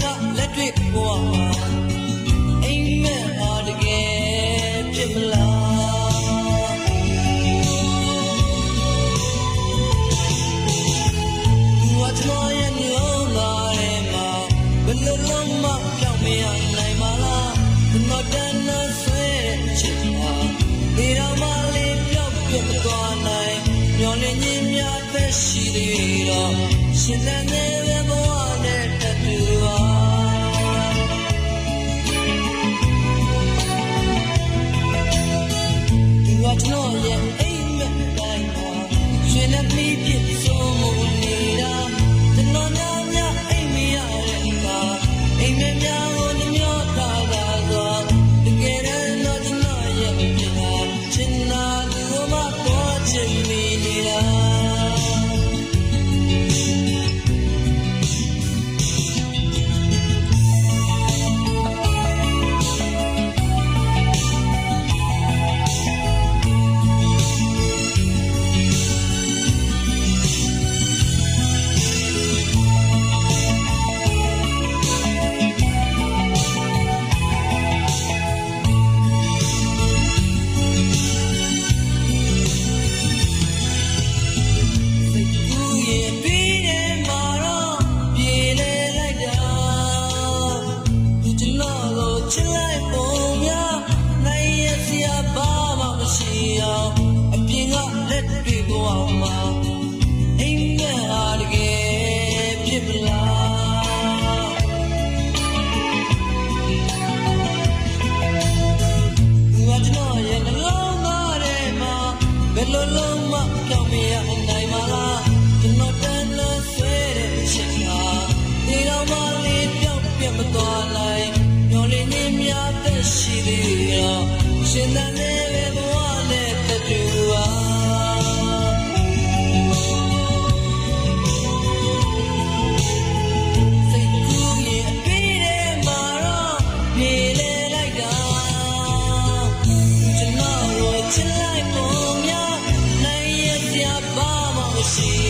ကလက်တွေ့ဘဝမှာအိမ်မက်ဟာတကယ်ဖြစ်မလားသူကကျွန်တော်ရဲ့လုံးသားထဲမှာဘယ်လိုလုံးမပြောင်းမရနိုင်ပါလားကျွန်တော်တန်းနေဆွဲတဲ့ချစ်ဟာဒီတော့မှလေးပြောက်ပြတ်သွားနိုင်မျောလင်းခြင်းများသက်ရှိသေးတော့ရှင်သန်နေတဲ့ဘဝနဲ့တတူပါဒီကကျွန်တော်ရဲ့အိမ်မက်တိုင်းမှာရှင်နဲ့ပြီးပြည့်စုံမှုနေတာကျွန်တော်များအိမ်မရတဲ့အခါအိမ်မက်များကိုနှမျောထားတာဆိုတကယ်တော့ကျွန်တော်ရဲ့ပြင်ဟာချင်တာသူမှတော့ချင်မိနေတာချစ်လိုက်ပုံများနိုင်ရစရာဘာမှမရှိအောင်အပြင်ကလက်တွေဘဝမှာအိမ်မက်ဟာတကယ်ဖြစ်မလားသူကကျွန်တော်ရဲ့နှလုံးသားထဲမှာဘယ်လိုလုံးမပြောင်းမရနိုင်ပါလားကျွန်တော်တန်းလို့ဆွဲတဲ့ချစ်ဟာဒီတော့မှလေးပြောင်းပြတ်မသွားနိုင်များသက်ရှိသေးတော့ရှင်သန်နေတဲ့ဘဝနဲ့တတူပါစိတ်ကူးရဲ့အပေးထဲမှာတော့ပြေလေလိုက်တာကျွန်တော်ကိုချစ်လိုက်ပုံများနိုင်ရစရာဘာမှမရှိ